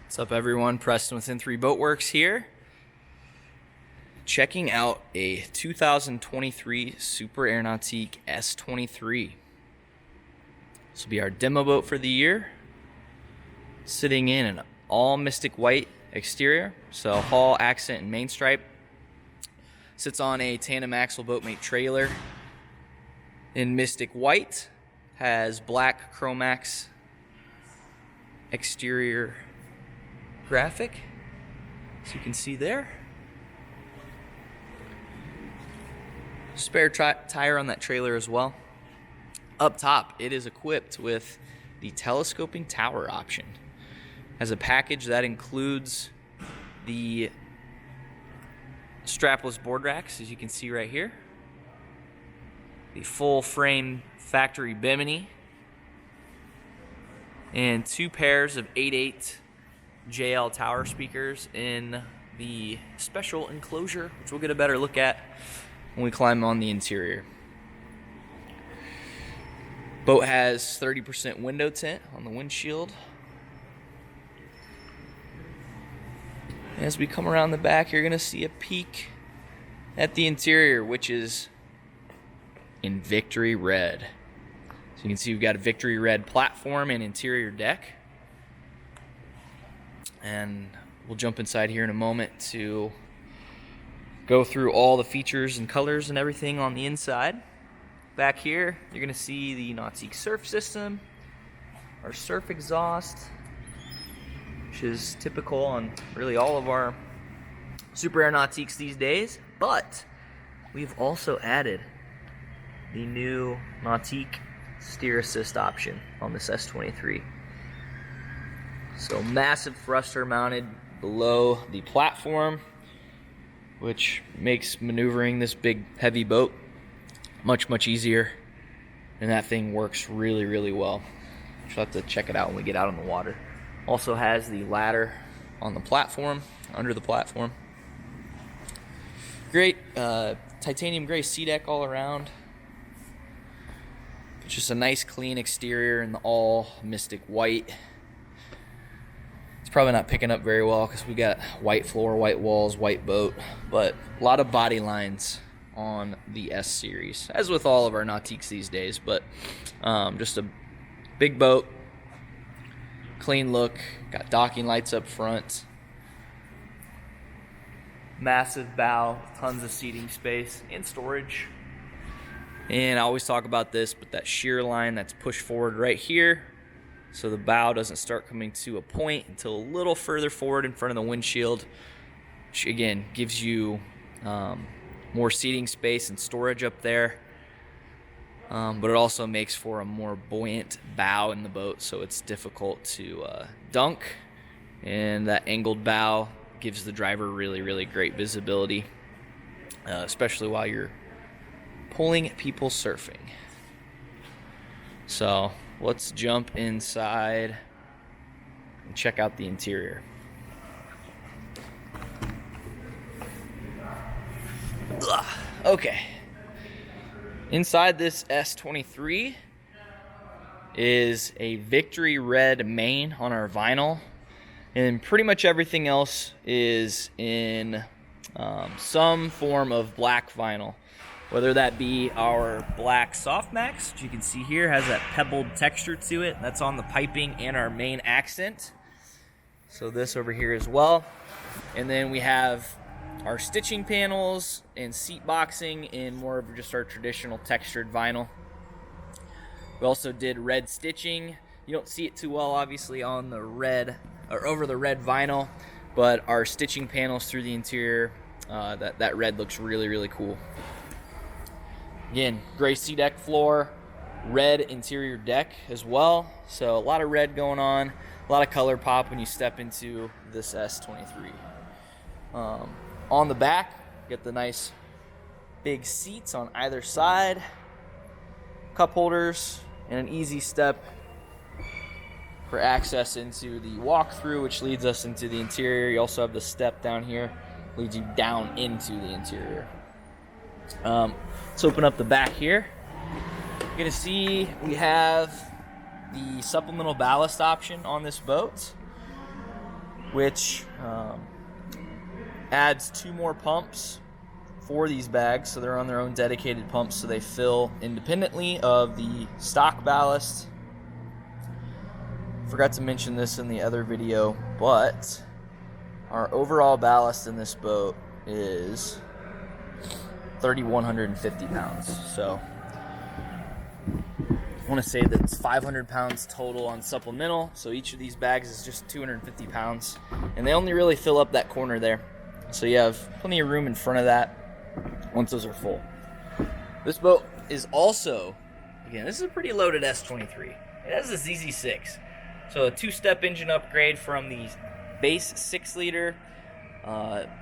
What's up, everyone? Preston with S23 Boatworks here. Checking out a 2023 Super Air Nautique S23. This will be our demo boat for the year. Sitting in an all mystic white exterior, so hull, accent, and main stripe. Sits on a tandem axle boatmate trailer in mystic white. Has black Chromax exterior graphic, as you can see there. Spare tire on that trailer as well. Up top, it is equipped with the telescoping tower option. Has a package that includes the strapless board racks, as you can see right here. The full frame factory bimini. And two pairs of 8/8 JL tower speakers in the special enclosure, which we'll get a better look at when we climb on the interior. Boat has 30% window tint on the windshield. As we come around the back, you're going to see a peek at the interior, which is in victory red. So you can see we've got a victory red platform and interior deck. And we'll jump inside here in a moment to go through all the features and colors and everything on the inside. Back here, you're going to see the Nautique surf system, our surf exhaust, which is typical on really all of our Super Air Nautiques these days. But we've also added the new Nautique Steer Assist option on this S23. So massive thruster mounted below the platform, which makes maneuvering this big heavy boat much easier, and that thing works really well. You'll have to check it out when we get out on the water. Also has the ladder on the platform, under the platform. Great titanium gray sea deck all around. Just a nice clean exterior in the all mystic white. It's probably not picking up very well because we got white floor, white walls, white boat, but a lot of body lines on the S series, as with all of our Nautiques these days. But just a big boat, clean look, got docking lights up front, massive bow, tons of seating space and storage. And I always talk about this, but that shear line that's pushed forward right here, so the bow doesn't start coming to a point until a little further forward in front of the windshield, which again gives you more seating space and storage up there. But it also makes for a more buoyant bow in the boat, so it's difficult to dunk. And that angled bow gives the driver really great visibility, especially while you're pulling people surfing. So let's jump inside and check out the interior. Okay. Inside this S23 is a victory red main on our vinyl, and pretty much everything else is in some form of black vinyl. Whether that be our black Softmax, which you can see here has that pebbled texture to it. That's on the piping and our main accent. So this over here as well. And then we have our stitching panels and seat boxing in more of just our traditional textured vinyl. We also did red stitching. You don't see it too well, obviously, on the red or over the red vinyl, but our stitching panels through the interior, that red looks really cool. Again, gray sea deck floor, red interior deck as well. So a lot of red going on, a lot of color pop when you step into this S23. On the back, get the nice big seats on either side, cup holders, and an easy step for access into the walkthrough, which leads us into the interior. You also have the step down here, leads you down into the interior. Let's open up the back here. You're going to see we have the supplemental ballast option on this boat. which adds 2 more pumps for these bags, so they're on their own dedicated pumps, so they fill independently of the stock ballast. Forgot to mention this in the other video, but our overall ballast in this boat is 3,150 pounds. So I want to say that it's 500 pounds total on supplemental, so each of these bags is just 250 pounds, and they only really fill up that corner there, so you have plenty of room in front of that once those are full. This boat is also, again, this is a pretty loaded S23. It has a ZZ6, so a 2-step engine upgrade from the base 6-liter.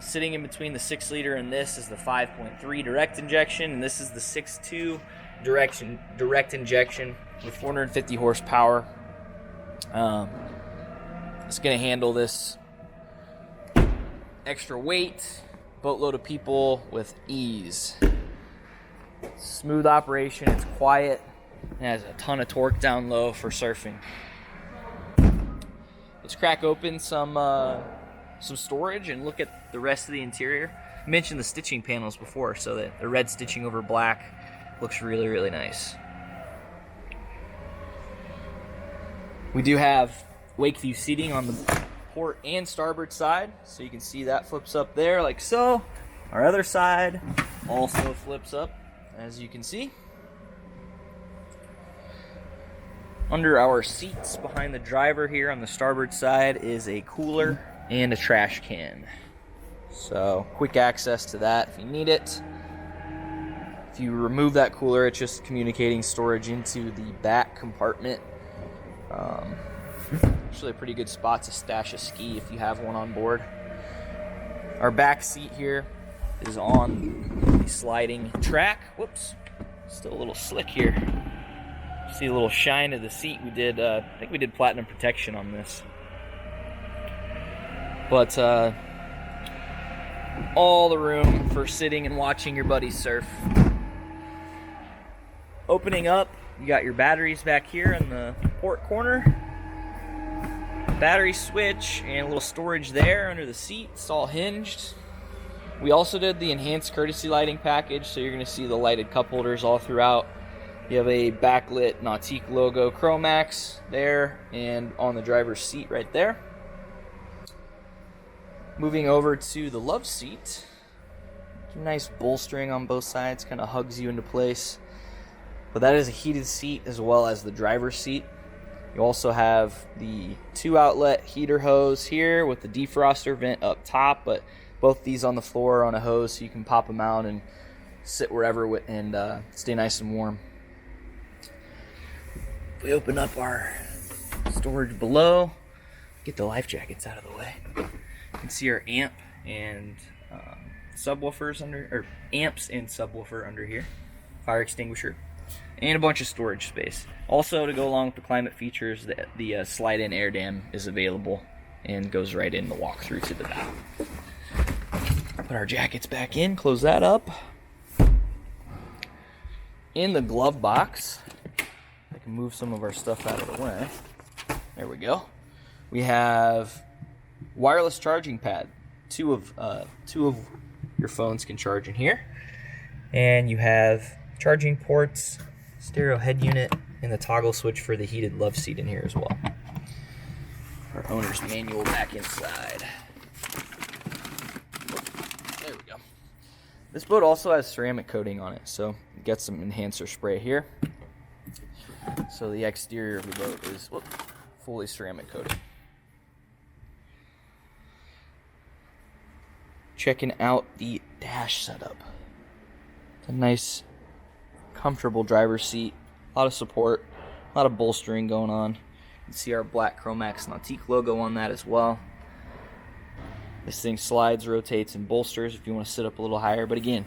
Sitting in between the 6-liter and this is the 5.3 direct injection, and this is the 6.2 direct injection with 450 horsepower. It's going to handle this extra weight, boatload of people with ease. Smooth operation, it's quiet, it has a ton of torque down low for surfing. Let's crack open some storage and look at the rest of the interior. I mentioned the stitching panels before, so that the red stitching over black looks really, really nice. We do have wake view seating on the port and starboard side, so you can see that flips up there like so. Our other side also flips up, as you can see. Under our seats behind the driver here on the starboard side is a cooler and a trash can. So quick access to that if you need it. If you remove that cooler, it's just communicating storage into the back compartment. Actually a pretty good spot to stash a ski if you have one on board. Our back seat here is on the sliding track. Whoops, still a little slick here. See a little shine of the seat. We did, I think we did platinum protection on this. But all the room for sitting and watching your buddies surf. Opening up, you got your batteries back here in the port corner. Battery switch and a little storage there under the seat. It's all hinged. We also did the enhanced courtesy lighting package, so you're going to see the lighted cup holders all throughout. You have a backlit Nautique logo Chromax there and on the driver's seat right there. Moving over to the love seat. Nice bolstering on both sides, kind of hugs you into place. But that is a heated seat as well as the driver's seat. You also have the 2-outlet heater hose here with the defroster vent up top, but both these on the floor on a hose, so you can pop them out and sit wherever and stay nice and warm. If we open up our storage below, get the life jackets out of the way. You can see our amp and subwoofers under, or amps and subwoofer under here, fire extinguisher, and a bunch of storage space. Also, to go along with the climate features, the slide-in air dam is available and goes right in the walk-through to the bow. Put our jackets back in, close that up. In the glove box, I can move some of our stuff out of the way. There we go. We have wireless charging pad. Two of your phones can charge in here. And you have charging ports, stereo head unit, and the toggle switch for the heated love seat in here as well. Our owner's manual back inside. There we go. This boat also has ceramic coating on it, so you get some enhancer spray here. So the exterior of the boat is fully ceramic coated. Checking out the dash setup. It's a nice, comfortable driver's seat. A lot of support, a lot of bolstering going on. You can see our black Chromax Nautique logo on that as well. This thing slides, rotates, and bolsters if you want to sit up a little higher. But again,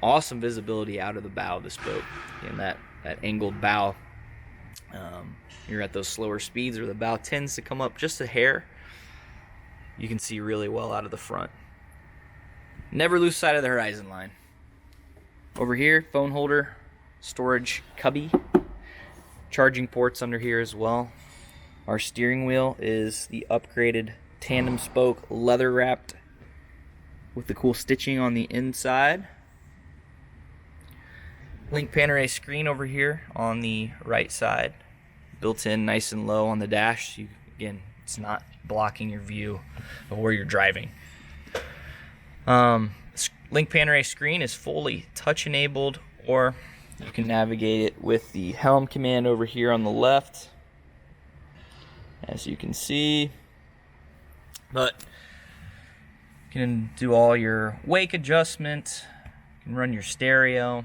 awesome visibility out of the bow of this boat. Again, that angled bow. You're at those slower speeds where the bow tends to come up just a hair. You can see really well out of the front. Never lose sight of the horizon line. Over here, phone holder, storage cubby, charging ports under here as well. Our steering wheel is the upgraded tandem spoke, leather wrapped with the cool stitching on the inside. Link Panorama screen over here on the right side, built in nice and low on the dash. Again, it's not blocking your view of where you're driving. Link Panorama screen is fully touch enabled, or you can navigate it with the helm command over here on the left, as you can see. But you can do all your wake adjustment, you can run your stereo, you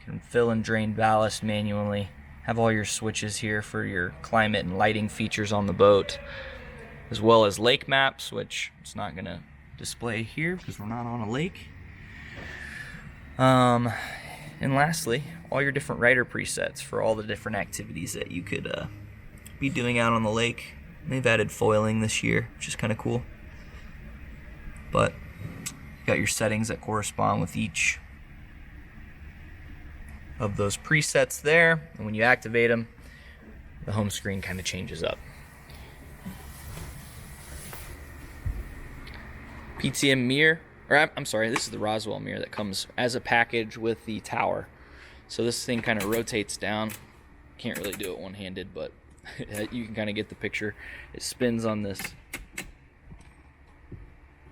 can fill and drain ballast manually, have all your switches here for your climate and lighting features on the boat, as well as lake maps, which it's not going to display here because we're not on a lake. And lastly, all your different rider presets for all the different activities that you could be doing out on the lake. They've added foiling this year, which is kind of cool. But you got your settings that correspond with each of those presets there, and when you activate them, the home screen kind of changes up. PTM mirror, or I'm sorry, this is the Roswell mirror that comes as a package with the tower. So this thing kind of rotates down. Can't really do it one-handed, but you can kind of get the picture. It spins on this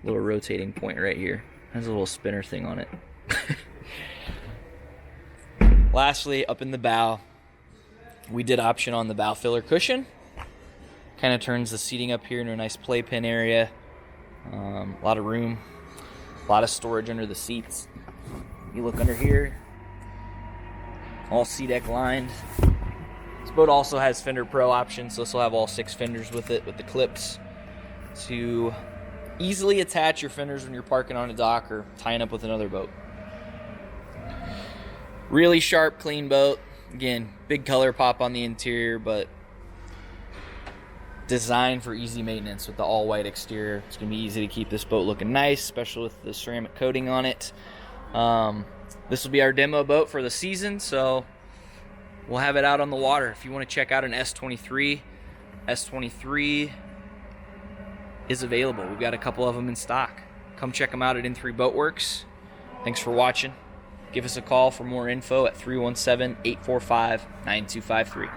little rotating point right here. Has a little spinner thing on it. Lastly, up in the bow, we did option on the bow filler cushion. Kind of turns the seating up here into a nice playpen area. A lot of room, a lot of storage under the seats. You look under here, all SeaDek lined. This boat also has Fender Pro options, so this will have all 6 fenders with it, with the clips to easily attach your fenders when you're parking on a dock or tying up with another boat. Really sharp, clean boat. Again, big color pop on the interior, but designed for easy maintenance with the all-white exterior. It's going to be easy to keep this boat looking nice, especially with the ceramic coating on it. This will be our demo boat for the season, so we'll have it out on the water. If you want to check out an S23, S23 is available. We've got a couple of them in stock. Come check them out at N3 Boatworks. Thanks for watching. Give us a call for more info at 317-845-9253.